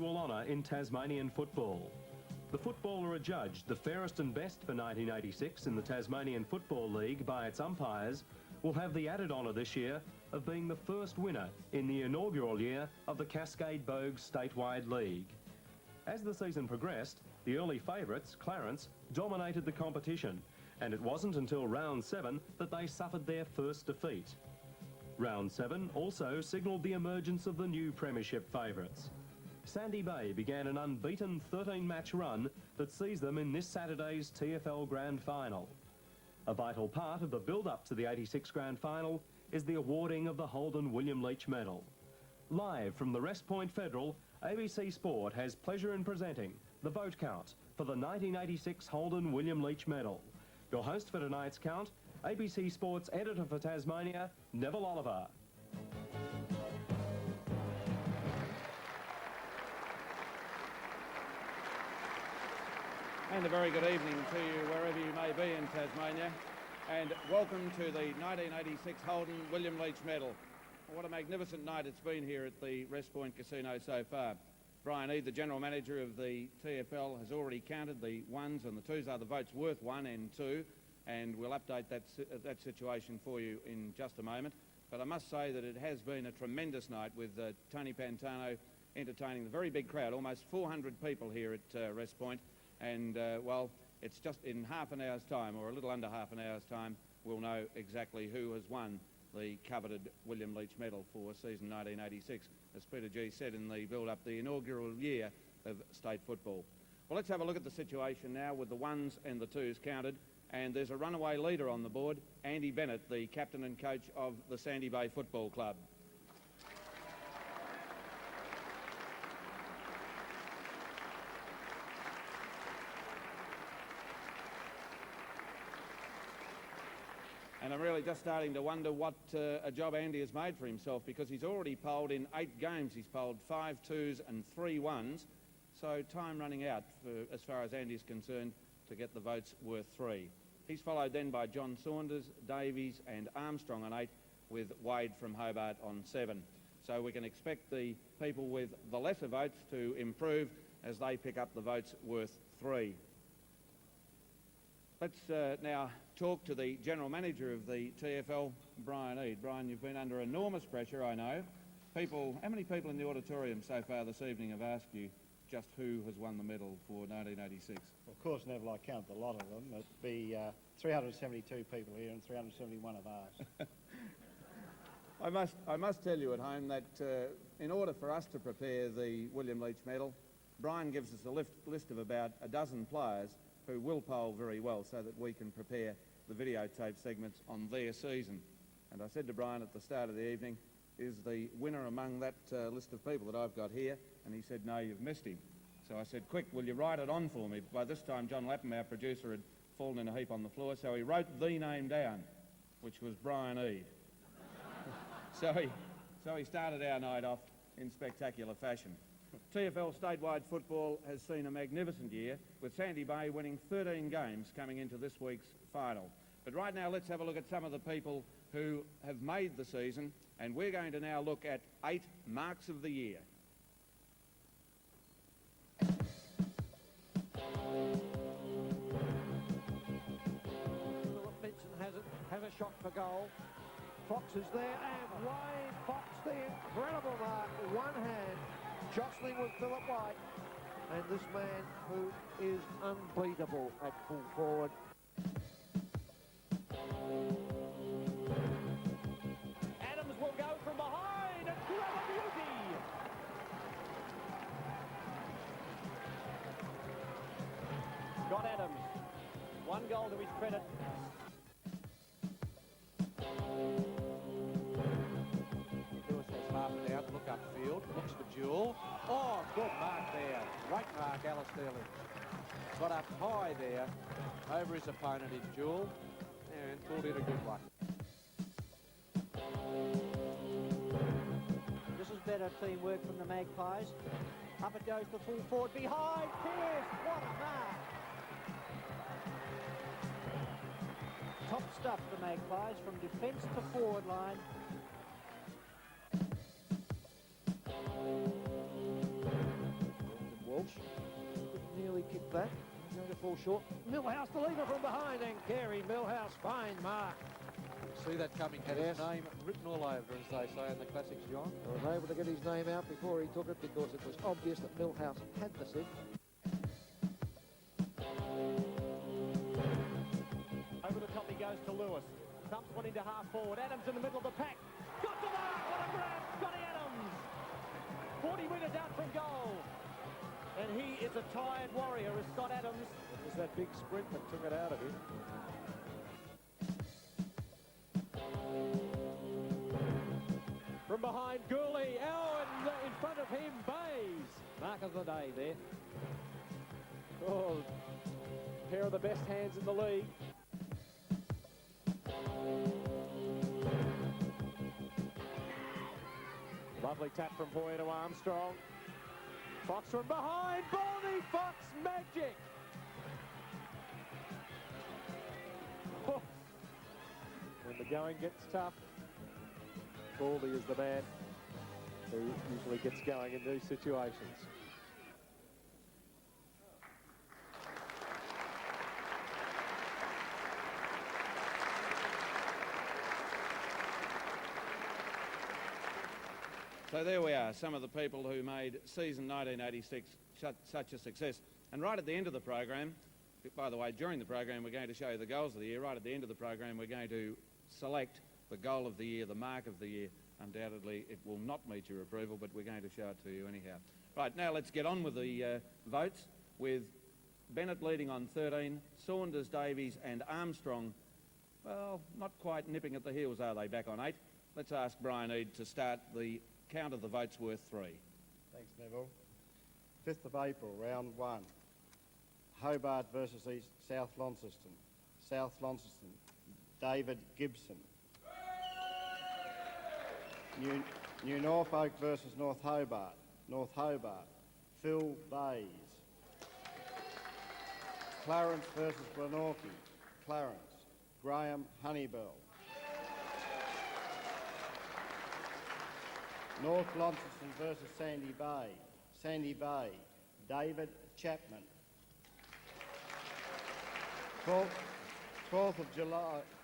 individual honour in Tasmanian football. The footballer adjudged the fairest and best for 1986 in the Tasmanian Football League by its umpires will have the added honour this year of being the first winner in the inaugural year of the Cascade Bogues Statewide League. As the season progressed, the early favourites, Clarence, dominated the competition, and it wasn't until round 7 that they suffered their first defeat. Round 7 also signalled the emergence of the new premiership favourites. Sandy Bay began an unbeaten 13-match run that sees them in this Saturday's TFL Grand Final. A vital part of the build-up to the 86 Grand Final is the awarding of the Holden William Leitch Medal. Live from the Rest Point Federal, ABC Sport has pleasure in presenting the vote count for the 1986 Holden William Leitch Medal. Your host for tonight's count, ABC Sport's editor for Tasmania, Neville Oliver. And a very good evening to you wherever you may be in Tasmania, and welcome to the 1986 Holden William Leitch Medal. What a magnificent night it's been here at the Rest Point Casino so far. Brian Eade, the General Manager of the TFL, has already counted the ones and the twos. Are the votes worth 1 and 2? And we'll update that situation for you in just a moment. But I must say that it has been a tremendous night with Tony Pantano entertaining the very big crowd, almost 400 people here at Rest Point. And, well, it's just in half an hour's time, or a little under half an hour's time, we'll know exactly who has won the coveted William Leitch Medal for season 1986, as Peter G said in the build-up, the inaugural year of state football. Well, let's have a look at the situation now with the ones and the twos counted. And there's a runaway leader on the board, Andy Bennett, the captain and coach of the Sandy Bay Football Club. And I'm really just starting to wonder what a job Andy has made for himself, because he's already polled in 8 games. He's polled 5 twos and 3 ones. So time running out, as far as Andy's concerned, to get the votes worth 3. He's followed then by John Saunders, Davies and Armstrong on 8, with Wade from Hobart on 7. So we can expect the people with the lesser votes to improve as they pick up the votes worth 3. Let's now talk to the General Manager of the TFL, Brian Eade. Brian, you've been under enormous pressure, I know. How many people in the auditorium so far this evening have asked you just who has won the medal for 1986? Of course, Neville, I count a lot of them. It'd be 372 people here and 371 of ours. I must tell you at home that in order for us to prepare the William Leitch Medal, Brian gives us a list of about a dozen players who will poll very well so that we can prepare the videotape segments on their season. And I said to Brian at the start of the evening, is the winner among that list of people that I've got here? And he said, no, you've missed him. So I said, quick, will you write it on for me? By this time, John Lapham, our producer, had fallen in a heap on the floor, so he wrote the name down, which was Brian Eade. So he started our night off in spectacular fashion. TFL statewide football has seen a magnificent year, with Sandy Bay winning 13 games coming into this week's final. But right now, let's have a look at some of the people who have made the season, and we're going to now look at 8 marks of the year. Has a shot for goal. Fox is there, and Wayne Fox, the incredible mark, one hand, jostling with Philip White, and this man who is unbeatable at full forward. Adams will go from behind, and clever beauty. Got Adams, 1 goal to his credit. Lewis has half it out, look upfield, looks for Jewel. Oh, good mark there. Great mark, Alistair Lynch. Got up high there over his opponent, is Jewel, and pulled in a good one. This is better teamwork from the Magpies. Up it goes to full forward, behind Pierce. What a mark. Top stuff, the Magpies, from defence to forward line. that. He's going to fall short. Millhouse to leave it from behind, and Gary Millhouse, fine mark. See that coming, had his name written all over, as they say in the classics, John. I was able to get his name out before he took it because it was obvious that Millhouse had the sit. Over the top he goes to Lewis. Thumps one into half forward. Adams in the middle of the pack. Got the mark. What a grab. Scotty Adams. 40 metres out from goal. And he is a tired warrior as Scott Adams. It was that big sprint that took it out of him. From behind Gooley. Oh, and in front of him, Bays. Mark of the day there. Oh, pair of the best hands in the league. Lovely tap from Boyer to Armstrong. Fox from behind. Baldy Fox magic. Oh. When the going gets tough, Baldy is the man who usually gets going in these situations. So there we are, some of the people who made season 1986 such a success. And right at the end of the program, by the way, during the program we're going to show you the goals of the year. Right at the end of the program we're going to select the goal of the year, the mark of the year. Undoubtedly it will not meet your approval, but we're going to show it to you anyhow. Right, now let's get on with the votes, with Bennett leading on 13, Saunders, Davies and Armstrong, well, not quite nipping at the heels, are they, back on 8. Let's ask Brian Eade to start the count of the votes worth 3. Thanks, Neville. 5th of April, round 1. Hobart versus South Launceston. South Launceston, David Gibson. New Norfolk versus North Hobart. North Hobart, Phil Bays. Clarence versus Glenorchy. Clarence, Graham Honeybell. North Launceston versus Sandy Bay. Sandy Bay, David Chapman. 12th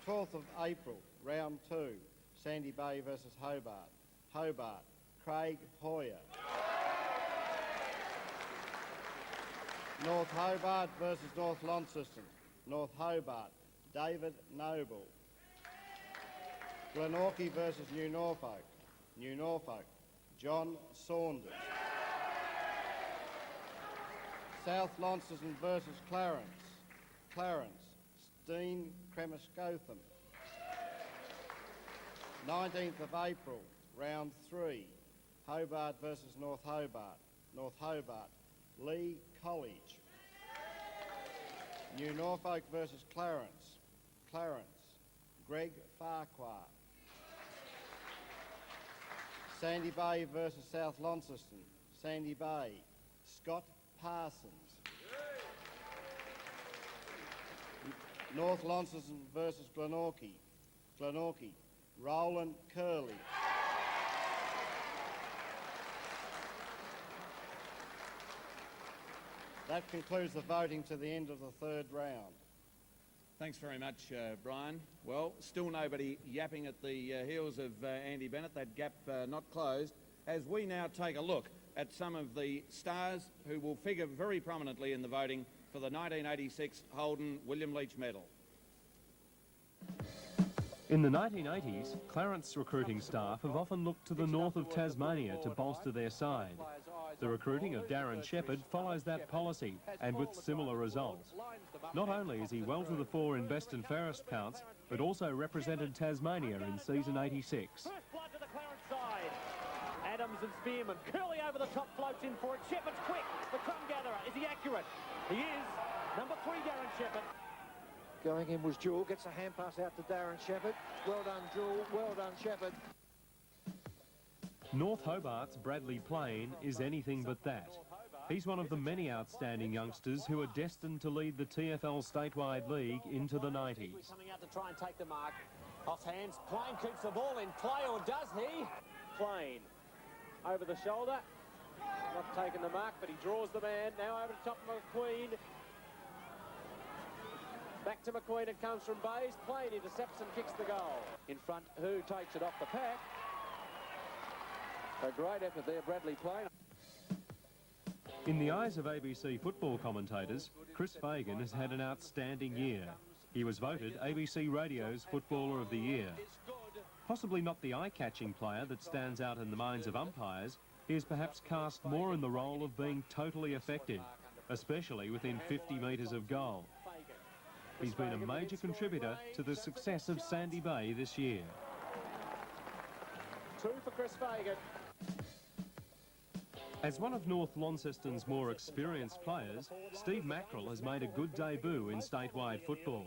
of April, round 2, Sandy Bay versus Hobart. Hobart, Craig Hoyer. North Hobart versus North Launceston. North Hobart, David Noble. Glenorchy versus New Norfolk. New Norfolk, John Saunders. South Launceston versus Clarence. Clarence, Steen Cremascotham. 19th of April, round 3, Hobart versus North Hobart. North Hobart, Lee College. New Norfolk versus Clarence. Clarence, Greg Farquhar. Sandy Bay versus South Launceston. Sandy Bay, Scott Parsons. North Launceston versus Glenorchy. Glenorchy, Roland Curley. That concludes the voting to the end of the 3rd round. Thanks very much, Brian. Well, still nobody yapping at the heels of Andy Bennett, that gap not closed, as we now take a look at some of the stars who will figure very prominently in the voting for the 1986 Holden William Leitch Medal. In the 1980s, Clarence recruiting staff have often looked to the north of Tasmania to bolster their side. The recruiting of Darren Shepherd follows that policy, and with similar results. Not only is he well to the fore in best and fairest counts, but also represented Tasmania in season 86. First blood to the Clarence side. Adams and Spearman. Curley over the top, floats in for it. Shepherd's quick. The crumb gatherer. Is he accurate? He is. Number 3, Darren Shepherd. Going in was Jewell, gets a hand pass out to Darren Shepherd. Well done, Jewell. Well done, Shepherd. North Hobart's Bradley Plain is anything but that. He's one of the many outstanding youngsters who are destined to lead the TFL statewide league into the 90s. Coming out to try and take the mark. Off hands, Plain keeps the ball in play, or does he? Plain over the shoulder. Not taking the mark, but he draws the man. Now over the top of McQueen. Back to McQueen, it comes from Bays. Plain intercepts and kicks the goal. In front, who takes it off the pack? A great effort there, Bradley Plain. In the eyes of ABC football commentators, Chris Fagan has had an outstanding year. He was voted ABC Radio's Footballer of the Year. Possibly not the eye-catching player that stands out in the minds of umpires, he is perhaps cast more in the role of being totally effective, especially within 50 metres of goal. He's been a major contributor to the success of Sandy Bay this year. 2 for Chris Fagan. As one of North Launceston's more experienced players, Steve Mackerel has made a good debut in statewide football.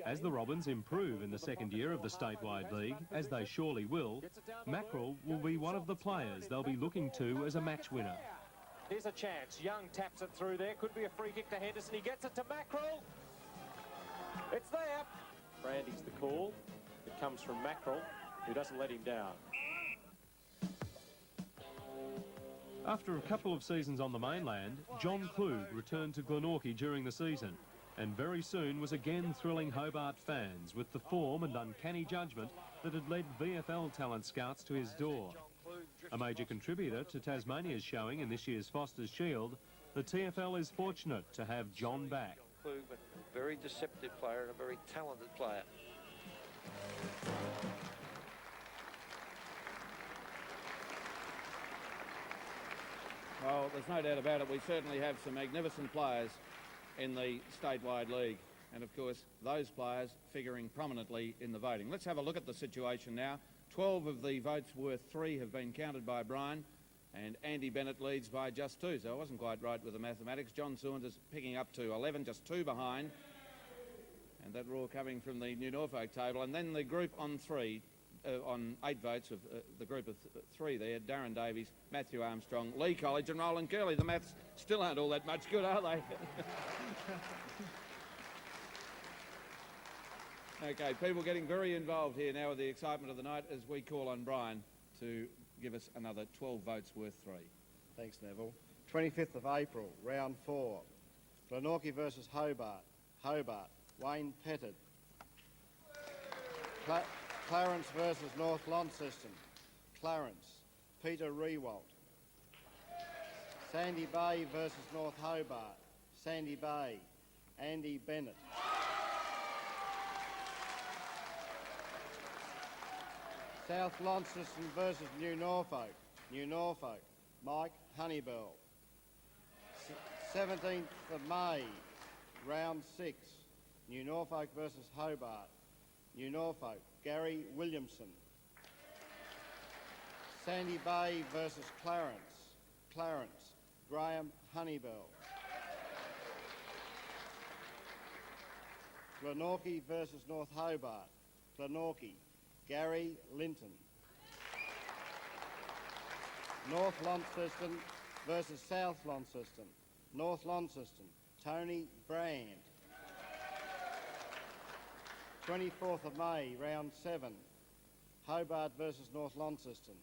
As the Robins improve in the second year of the statewide league, as they surely will, Mackerel will be one of the players they'll be looking to as a match winner. Here's a chance. Young taps it through there. Could be a free kick to Henderson. He gets it to Mackerel. It's there. Brandy's the call. It comes from Mackerel, who doesn't let him down. After a couple of seasons on the mainland, John Klug returned to Glenorchy during the season and very soon was again thrilling Hobart fans with the form and uncanny judgment that had led VFL talent scouts to his door. A major contributor to Tasmania's showing in this year's Foster's Shield, the TFL is fortunate to have John back. Klug, but a very deceptive player and a very talented player. Well, there's no doubt about it. We certainly have some magnificent players in the statewide league. And, of course, those players figuring prominently in the voting. Let's have a look at the situation now. 12 of the votes worth 3 have been counted by Brian, and Andy Bennett leads by just 2, so I wasn't quite right with the mathematics. John Saunders picking up to 11, just 2 behind. And that roar coming from the New Norfolk table. And then the group on 8 votes of the group of 3 there, Darren Davies, Matthew Armstrong, Lee College and Roland Curley. The maths still aren't all that much good, are they? Okay, people getting very involved here now with the excitement of the night as we call on Brian to give us another 12 votes worth 3. Thanks, Neville. 25th of April, round 4. Glenorchy versus Hobart. Hobart, Wayne Pettit. Clarence versus North Launceston. Clarence, Peter Rewalt. Sandy Bay versus North Hobart. Sandy Bay, Andy Bennett. South Launceston versus New Norfolk. New Norfolk, Mike Honeybell. 17th of May, round 6. New Norfolk versus Hobart. New Norfolk, Gary Williamson. Sandy Bay versus Clarence. Clarence, Graham Honeybell. Glenorchy versus North Hobart. Glenorchy, Gary Linton. North Launceston versus South Launceston. North Launceston, Tony Brand. 24th of May, round 7. Hobart versus North Launceston.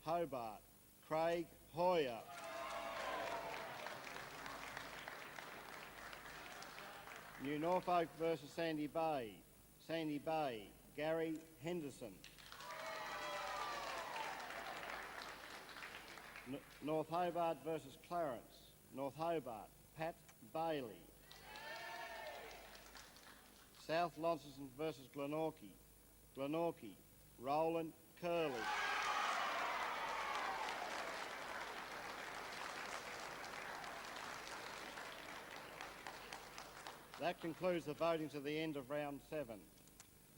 Hobart, Craig Hoyer. New Norfolk versus Sandy Bay. Sandy Bay, Gary Henderson. North Hobart versus Clarence. North Hobart, Pat Bailey. South Launceston versus Glenorchy. Glenorchy, Roland Curley. That concludes the voting to the end of round 7.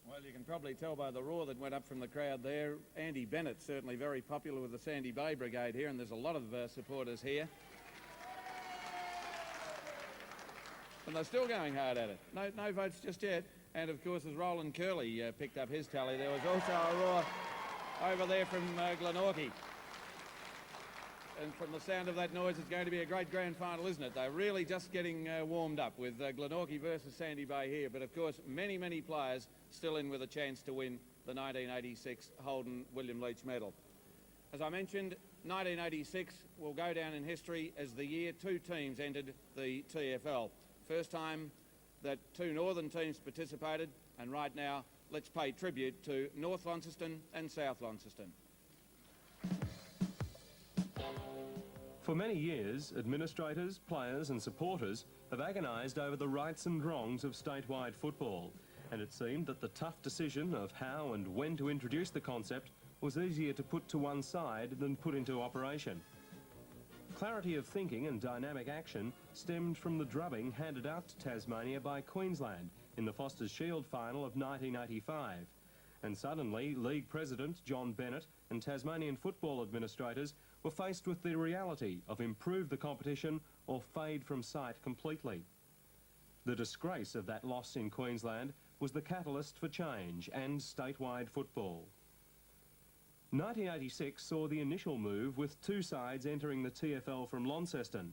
Well, you can probably tell by the roar that went up from the crowd there. Andy Bennett certainly very popular with the Sandy Bay Brigade here, and there's a lot of supporters here. And they're still going hard at it. No votes just yet. And, of course, as Roland Curley picked up his tally, there was also a roar over there from Glenorchy. And from the sound of that noise, it's going to be a great grand final, isn't it? They're really just getting warmed up with Glenorchy versus Sandy Bay here. But, of course, many players still in with a chance to win the 1986 Holden William Leitch medal. As I mentioned, 1986 will go down in history as the year 2 teams entered the TFL. First time that 2 northern teams participated, and right now let's pay tribute to North Launceston and South Launceston. For many years, administrators, players and supporters have agonised over the rights and wrongs of statewide football, and it seemed that the tough decision of how and when to introduce the concept was easier to put to one side than put into operation. Clarity of thinking and dynamic action stemmed from the drubbing handed out to Tasmania by Queensland in the Foster's Shield final of 1985. And suddenly, League President John Bennett and Tasmanian football administrators were faced with the reality of improve the competition or fade from sight completely. The disgrace of that loss in Queensland was the catalyst for change and statewide football. 1986 saw the initial move with 2 sides entering the TFL from Launceston.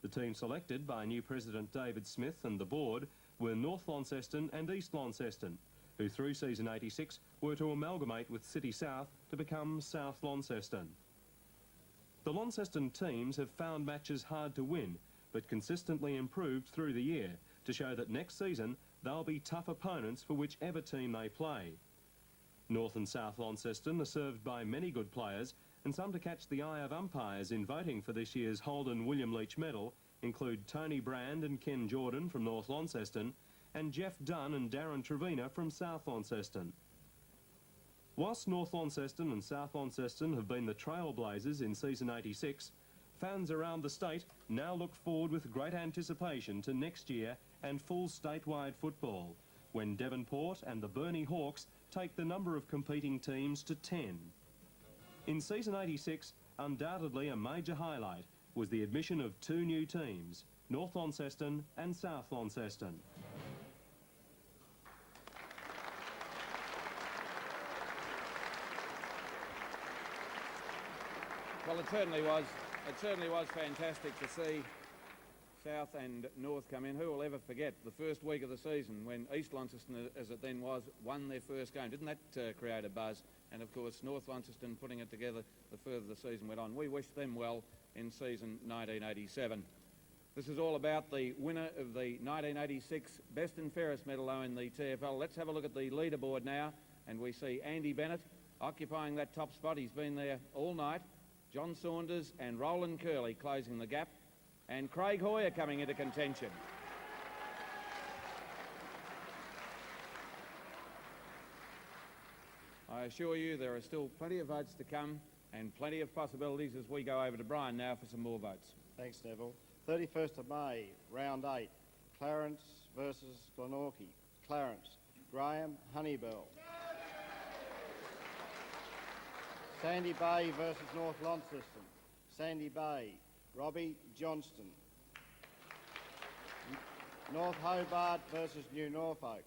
The team selected by new President David Smith and the board were North Launceston and East Launceston, who through season 86 were to amalgamate with City South to become South Launceston. The Launceston teams have found matches hard to win, but consistently improved through the year to show that next season they'll be tough opponents for whichever team they play. North and South Launceston are served by many good players, and some to catch the eye of umpires in voting for this year's Holden William Leitch medal include Tony Brand and Ken Jordan from North Launceston, and Jeff Dunn and Darren Trevina from South Launceston. Whilst North Launceston and South Launceston have been the trailblazers in season 86, fans around the state now look forward with great anticipation to next year and full statewide football, when Devonport and the Burnie Hawks take the number of competing teams to 10. In season 86, undoubtedly a major highlight was the admission of 2 new teams, North Launceston and South Launceston. Well, it certainly was fantastic to see South and North come in. Who will ever forget the first week of the season when East Launceston, as it then was, won their first game? Didn't that create a buzz? And of course, North Launceston putting it together the further the season went on. We wish them well in season 1987. This is all about the winner of the 1986 Best and Fairest medal in the TFL. Let's have a look at the leaderboard now, and we see Andy Bennett occupying that top spot. He's been there all night. John Saunders and Roland Curley closing the gap, and Craig Hoyer coming into contention. I assure you there are still plenty of votes to come and plenty of possibilities as we go over to Brian now for some more votes. Thanks, Neville. 31st of May, round 8, Clarence versus Glenorchy. Clarence, Graham Honeybell. Sandy Bay versus North Launceston. Sandy Bay, Robbie Johnston. North Hobart versus New Norfolk.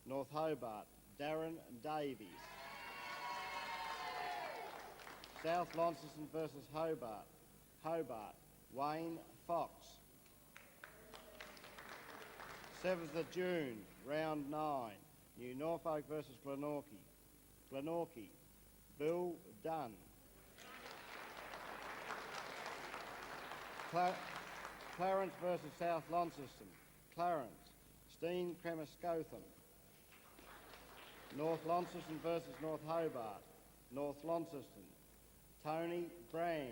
North Hobart, Darren Davies. South Launceston versus Hobart. Hobart, Wayne Fox. 7th of June, round 9, New Norfolk versus Glenorchy. Glenorchy, Bill Dunn. Clarence versus South Launceston. Clarence, Steen Cremascotham. North Launceston versus North Hobart. North Launceston, Tony Brand.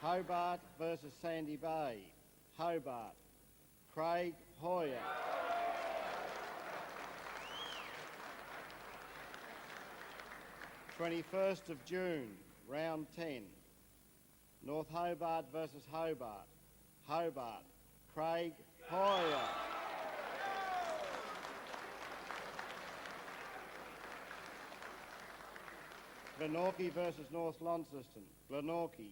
Hobart versus Sandy Bay. Hobart, Craig Hoyer. (21st of June, round 10. North Hobart versus Hobart. Hobart, Craig Hoyer. Glenorchy versus North Launceston. Glenorchy,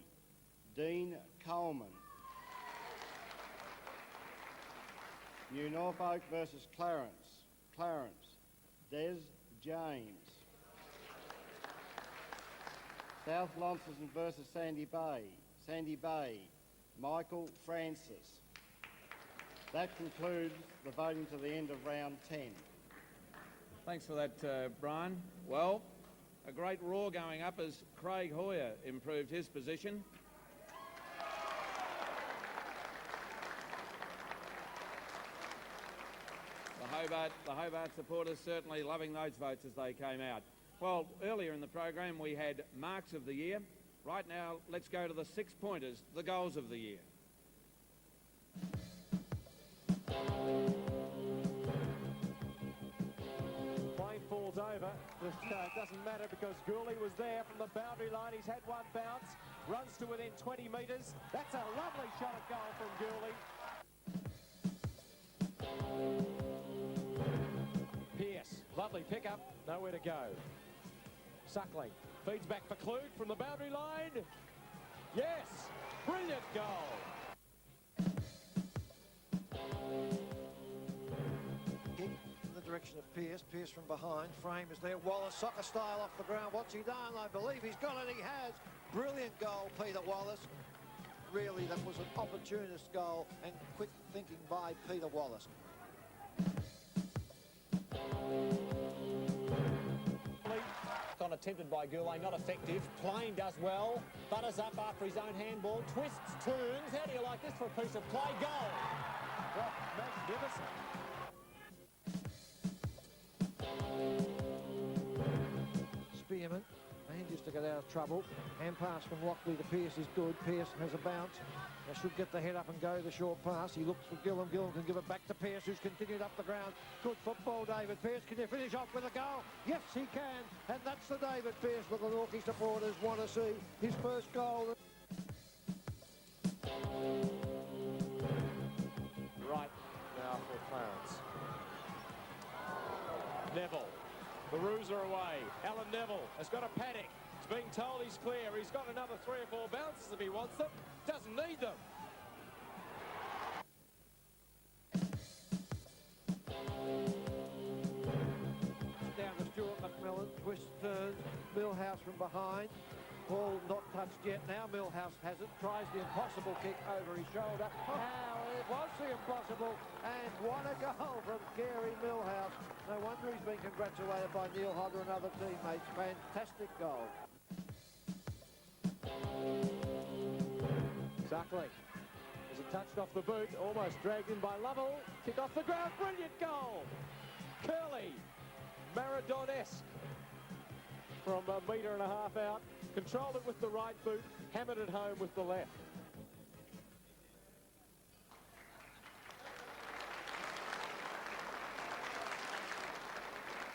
Dean Coleman. New Norfolk versus Clarence. Clarence, Des James. South Launceston versus Sandy Bay. Sandy Bay, Michael Francis. That concludes the voting to the end of round 10. Thanks for that, Brian. Well, a great roar going up as Craig Hoyer improved his position. The Hobart supporters certainly loving those votes as they came out. Well, earlier in the program we had marks of the year. Right now, let's go to the 6-pointers, the goals of the year. Plane falls over. It doesn't matter because Gooley was there from the boundary line. He's had one bounce, runs to within 20 metres. That's a lovely shot at goal from Gooley. Pearce, lovely pickup, nowhere to go. Suckling feeds back for Kluge from the boundary line. Yes, brilliant goal. Kick in the direction of Pearce. Pearce from behind. Frame is there. Wallace, soccer style off the ground. What's he done? I believe he's got it. He has. Brilliant goal, Peter Wallace. Really, that was an opportunist goal and quick thinking by Peter Wallace. Attempted by Goulay, not effective. Plain does well. Butters up after his own handball. Twists, turns. How do you like this for a piece of play? Goal. Well, magnificent. Spearman manages to get out of trouble. Hand pass from Lockley to Pearce is good. Pearce has a bounce. They should get the head up and go the short pass. He looks for Gillam. Gillam can give it back to Pearce, who's continued up the ground. Good football, David Pearce. Can you finish off with a goal? Yes, he can. And that's the David Pearce the Glenorchy supporters want to see. His first goal. Right now for Clarence. Neville. The Roos are away. Alan Neville has got a panic. He's being told he's clear. He's got another 3 or 4 bounces if he wants them. Doesn't need them. Down to Stuart McMillan. Twist, turns. Millhouse from behind. Ball not touched yet. Now Millhouse has it. Tries the impossible kick over his shoulder. Now it was the impossible. And what a goal from Gary Millhouse. No wonder he's been congratulated by Neil Hodder and other teammates. Fantastic goal. Suckling. As it touched off the boot, almost dragged in by Lovell. Kick off the ground. Brilliant goal. Curly. Maradona-esque. From a metre and a half out. Controlled it with the right boot. Hammered it home with the left.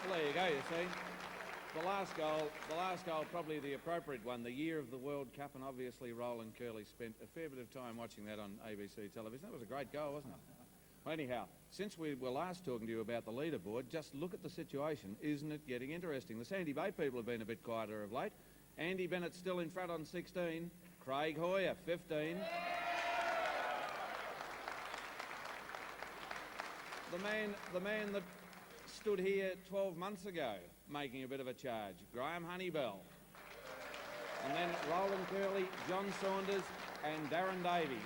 Well, there you go, you see. The last goal, probably the appropriate one, the year of the World Cup, and obviously Roland Curley spent a fair bit of time watching that on ABC television. That was a great goal, wasn't it? Well, anyhow, since we were last talking to you about the leaderboard, just look at the situation. Isn't it getting interesting? The Sandy Bay people have been a bit quieter of late. Andy Bennett still in front on 16. Craig Hoyer, 15. The man that stood here 12 months ago making a bit of a charge, Graham Honeybell. And then Roland Curley, John Saunders and Darren Davies.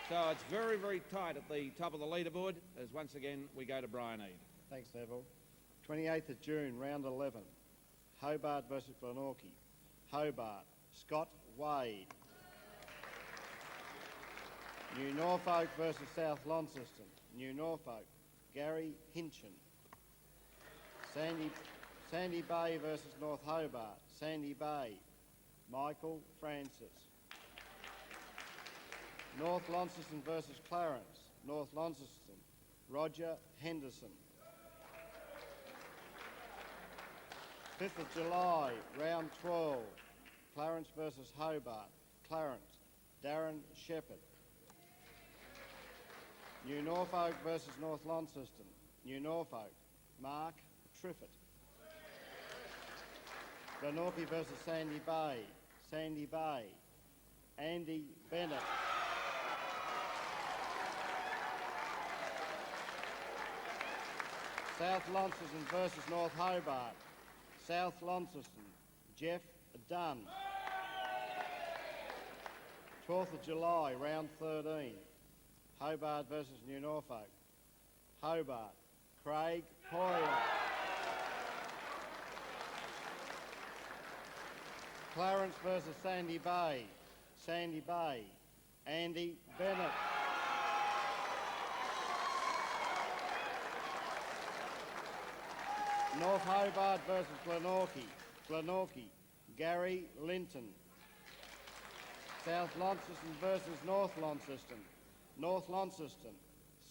So it's very, very tight at the top of the leaderboard as once again we go to Brian Eade. Thanks, Neville. 28th of June, round 11. Hobart versus Glenorchy. Hobart, Scott Wade. New Norfolk versus South Launceston. New Norfolk, Gary Hinchin. Sandy Bay versus North Hobart. Sandy Bay, Michael Francis. North Launceston versus Clarence. North Launceston, Roger Henderson. 5th of July, round 12. Clarence versus Hobart. Clarence, Darren Shepherd. New Norfolk versus North Launceston. New Norfolk, Mark Triffett. Glenorchy versus Sandy Bay. Sandy Bay, Andy Bennett. South Launceston versus North Hobart. South Launceston, Jeff Dunn. 12th of July, round 13. Hobart versus New Norfolk. Hobart, Craig Hoyer. Clarence versus Sandy Bay. Sandy Bay, Andy Bennett. North Hobart versus Glenorchy. Glenorchy, Gary Linton. South Launceston versus North Launceston. North Launceston,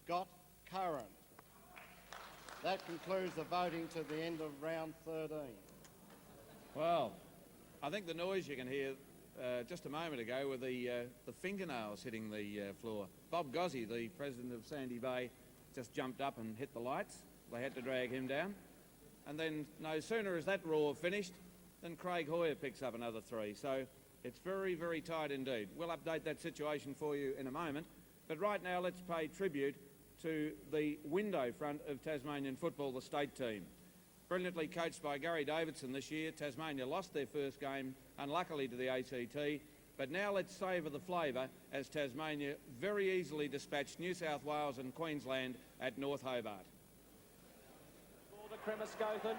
Scott Curran. That concludes the voting to the end of round 13. Well, I think the noise you can hear just a moment ago were the fingernails hitting the floor. Bob Gozzi, the president of Sandy Bay, just jumped up and hit the lights. They had to drag him down. And then no sooner is that roar finished than Craig Hoyer picks up another 3. So it's very, very tight indeed. We'll update that situation for you in a moment. But right now, let's pay tribute to the window front of Tasmanian football, the state team. Brilliantly coached by Gary Davidson this year, Tasmania lost their first game, unluckily, to the ACT. But now let's savour the flavour as Tasmania very easily dispatched New South Wales and Queensland at North Hobart. For the Cremascothan,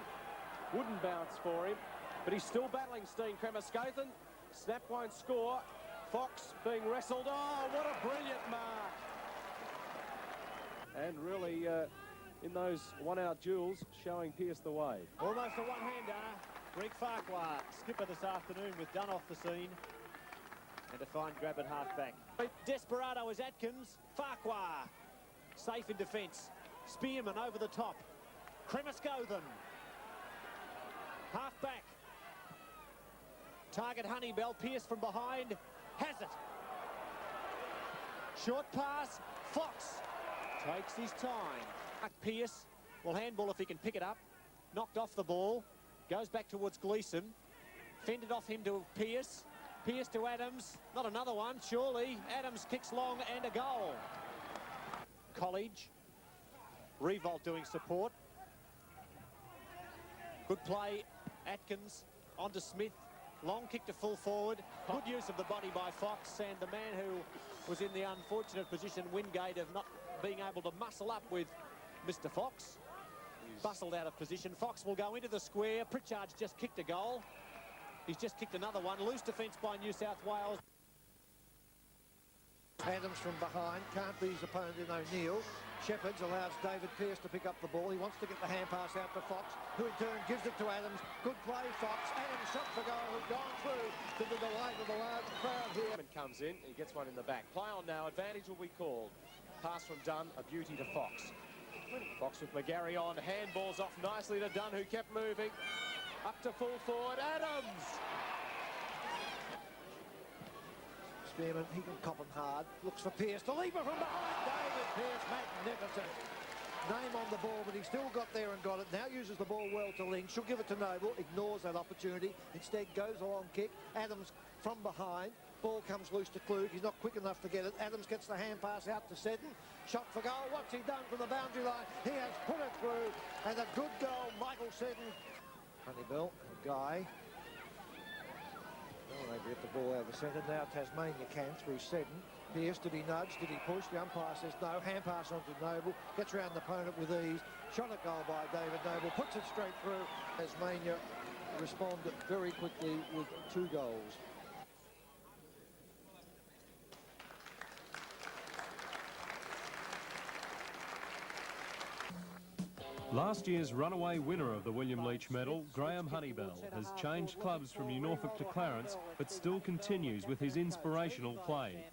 wouldn't bounce for him, but he's still battling Steen Cremascothan. Snap won't score. Fox being wrestled. Oh, what a brilliant mark. And really, in those one-out duels, showing Pearce the way. Almost a one-hander. Greg Farquhar, skipper this afternoon, with Dunn off the scene. And a fine grab at half-back. Desperado is Atkins. Farquhar, safe in defence. Spearman over the top. Cremascothan. Half-back. Target Honeybell, Pearce from behind. Has it. Short pass. Fox takes his time. Pearce will handball if he can pick it up. Knocked off the ball. Goes back towards Gleeson. Fended off him to Pearce. Pearce to Adams. Not another one, surely. Adams kicks long and a goal. College. Revolt doing support. Good play. Atkins onto Smith. Long kick to full forward. Good use of the body by Fox, and the man who was in the unfortunate position, Wingate, of not being able to muscle up with Mr. Fox. Bustled out of position. Fox will go into the square. Pritchard's just kicked a goal. He's just kicked another one. Loose defence by New South Wales. Adams from behind, can't be his opponent in O'Neill. Shepherds allows David Pearce to pick up the ball. He wants to get the hand pass out to Fox, who in turn gives it to Adams. Good play, Fox. Adams shot for goal, has gone through to the delight of the large crowd here. Comes in, he gets one in the back. Play on now, advantage will be called. Pass from Dunn, a beauty to Fox. Fox with McGarry on, handballs off nicely to Dunn, who kept moving. Up to full forward, Adams! Spearman, he can cop him hard. Looks for Pearce. The leaper from behind. David Pearce, magnificent. Name on the ball, but he still got there and got it. Now uses the ball well to Lynch. She'll give it to Noble. Ignores that opportunity. Instead goes a long kick. Adams from behind. Ball comes loose to Klug. He's not quick enough to get it. Adams gets the hand pass out to Seddon. Shot for goal. What's he done from the boundary line? He has put it through. And a good goal, Michael Seddon. Honeybell, Guy. Oh, they get the ball out of the centre. Now Tasmania can through Seddon. Pearce, did he nudge? Did he push? The umpire says no. Hand pass onto Noble. Gets around the opponent with ease. Shot at goal by David Noble. Puts it straight through. Tasmania responded very quickly with 2 goals. Last year's runaway winner of the William Leitch medal, Graham Honeybell, has changed clubs from New Norfolk to Clarence, but still continues with his inspirational play.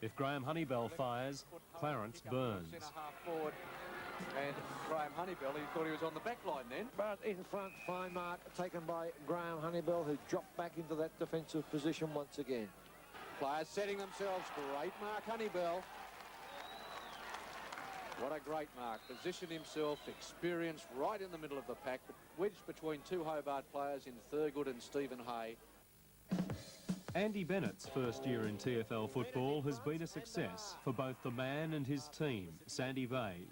If Graham Honeybell fires, Clarence burns. And Graham Honeybell, he thought he was on the back line then. But in front, fine mark taken by Graham Honeybell, who dropped back into that defensive position once again. Players setting themselves. Great mark, Honeybell. What a great mark. Positioned himself, experience right in the middle of the pack, wedged between 2 Hobart players in Thurgood and Stephen Hay. Andy Bennett's first year in TFL football has been a success for both the man and his team, Sandy Bay.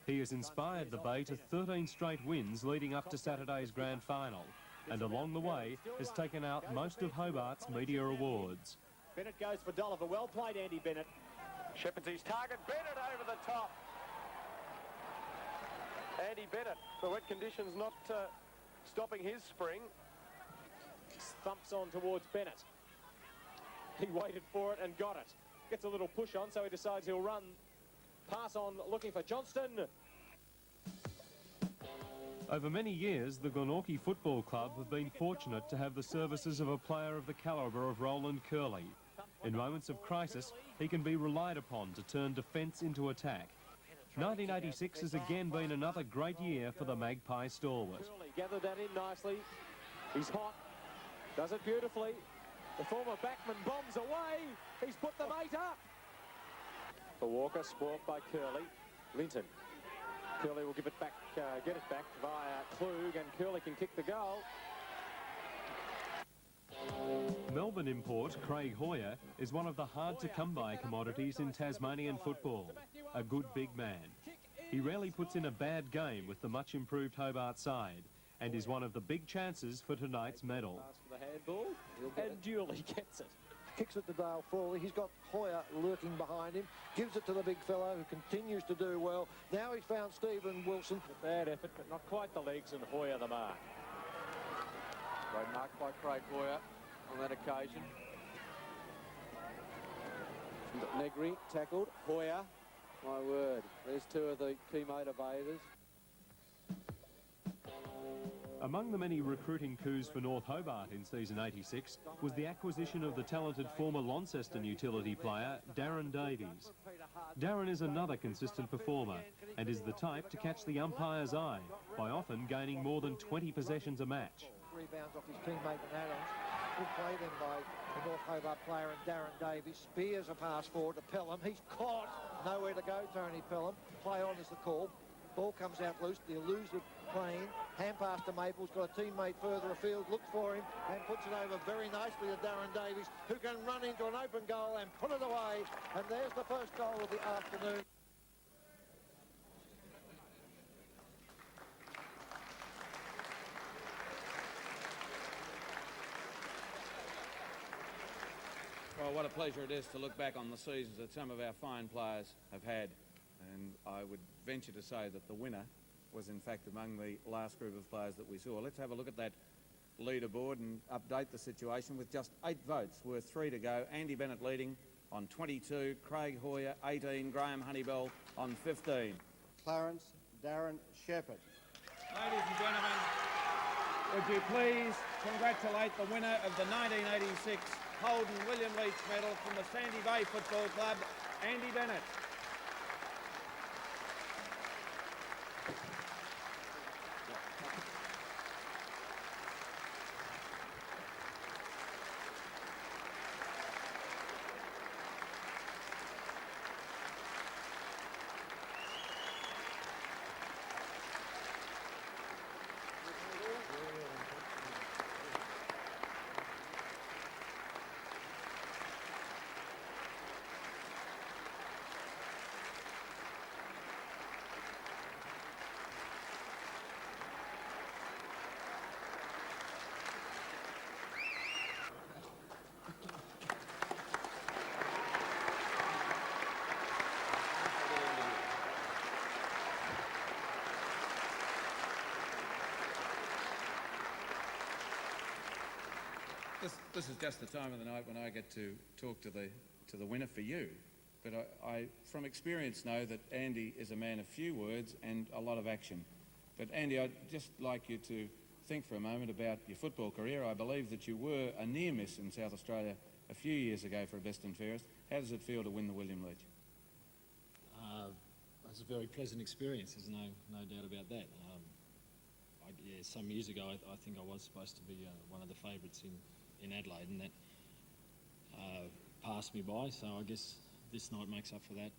He has inspired the Bay to 13 straight wins leading up to Saturday's grand final, and along the way has taken out most of Hobart's media awards. Bennett goes for Dolliver. Well played, Andy Bennett. Shepard's his target. Bennett over the top. Andy Bennett, the wet conditions not stopping his spring. Thumps on towards Bennett. He waited for it and got it. Gets a little push on, so he decides he'll run. Pass on, looking for Johnston. Over many years, the Glenorchy Football Club have been fortunate to have the services of a player of the calibre of Roland Curley. In moments of crisis, he can be relied upon to turn defence into attack. 1986 has again been another great year for the Magpie stalwart. Curley gathered that in nicely. He's hot. Does it beautifully. The former backman bombs away. He's put the mate up. For Walker, spoilt by Curley. Linton. Curley will give it back, get it back via Klug, and Curley can kick the goal. Melbourne import Craig Hoyer is one of the hard-to-come-by commodities in Tasmanian football. A good big man. He rarely puts in a bad game with the much-improved Hobart side, and is one of the big chances for tonight's medal. Pass for the handball, and duly gets it. Kicks it to Dale Frawley. He's got Hoyer lurking behind him. Gives it to the big fellow who continues to do well. Now he's found Stephen Wilson. Bad effort, but not quite the legs, and Hoyer the mark. Great mark by Craig Hoyer on that occasion. Negri tackled. Hoyer. My word. There's two of the key motivators. Among the many recruiting coups for North Hobart in season 86 was the acquisition of the talented former Launceston utility player, Darren Davies. Darren is another consistent performer and is the type to catch the umpire's eye by often gaining more than 20 possessions a match. Rebounds off his teammate and Adams. Good play then by the North Hobart player and Darren Davies. Spears a pass forward to Pelham. He's caught. Nowhere to go, Tony Pelham. Play on is the call. Ball comes out loose. They'll lose the plane. Hand pass to Maples. Got a teammate further afield. Looks for him and puts it over very nicely to Darren Davies, who can run into an open goal and put it away. And there's the first goal of the afternoon. Well, what a pleasure it is to look back on the seasons that some of our fine players have had. And I would venture to say that the winner was in fact among the last group of players that we saw. Let's have a look at that leaderboard and update the situation with just 8 votes worth 3 to go. Andy Bennett leading on 22, Craig Hoyer 18, Graham Honeybell on 15. Clarence Darren Shepherd. Ladies and gentlemen, would you please congratulate the winner of the 1986 Holden William Leitch Medal from the Sandy Bay Football Club, Andy Bennett. This is just the time of the night when I get to talk to the winner for you. But I, from experience, know that Andy is a man of few words and a lot of action. But Andy, I'd just like you to think for a moment about your football career. I believe that you were a near miss in South Australia a few years ago for a best and fairest. How does it feel to win the William Leitch? It's a very pleasant experience. There's no doubt about that. Some years ago, I think I was supposed to be one of the favourites in Adelaide, and that passed me by. So I guess this night makes up for that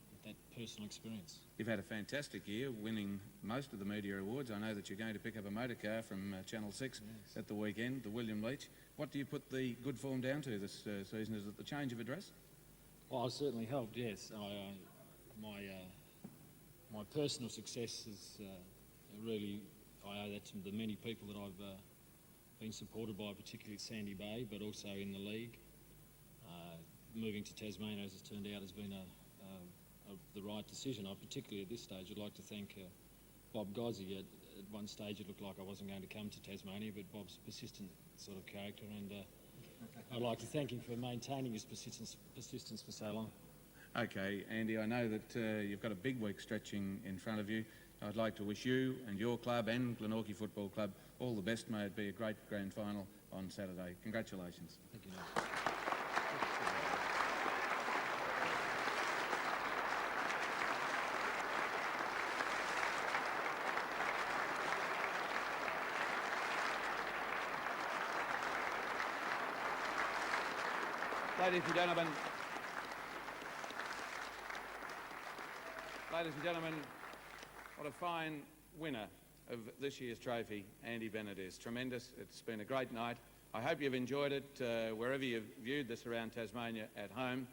personal experience. You've had a fantastic year, winning most of the media awards. I know that you're going to pick up a motor car from Channel 6 at the weekend, the William Leitch. What do you put the good form down to this season? Is it the change of address? Well, it certainly helped, yes. My personal success is really, I owe that to the many people that I've been supported by, particularly at Sandy Bay, but also in the league. Moving to Tasmania, as it's turned out, has been the right decision. Particularly at this stage, I'd like to thank Bob Gozzi. At one stage it looked like I wasn't going to come to Tasmania, but Bob's persistent sort of character, and I'd like to thank him for maintaining his persistence for so long. Okay, Andy, I know that you've got a big week stretching in front of you. I'd like to wish you and your club and Glenorchy Football Club all the best. May it be a great grand final on Saturday. Congratulations. Thank you, Nigel. Ladies and gentlemen, what a fine winner of this year's trophy Andy Bennett is. Tremendous. It's been a great night. I hope you've enjoyed it wherever you've viewed this around Tasmania at home,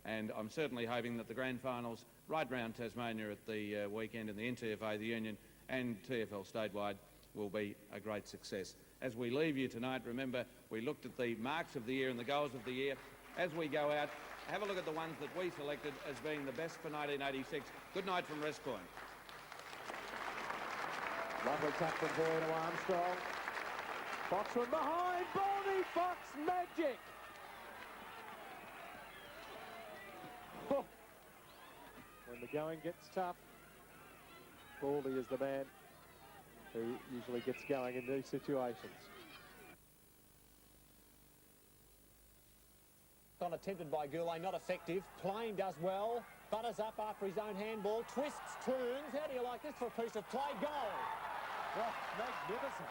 and I'm certainly hoping that the grand finals right round Tasmania at the weekend in the NTFA, the Union and TFL statewide will be a great success. As we leave you tonight, remember we looked at the marks of the year and the goals of the year. As we go out, have a look at the ones that we selected as being the best for 1986. Good night from West Point. Lovely tap from Boy to Armstrong. Fox from behind. Baldy Fox magic. Oh. When the going gets tough, Baldy is the man who usually gets going in these situations. On attempted by Goulet, not effective. Plain does well. Butters up after his own handball. Twists, turns. How do you like this for a piece of play? Goal. Oh, magnificent.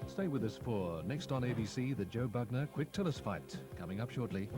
Stay with us for next on ABC, the Joe Bugner Quick Tell Us fight, coming up shortly.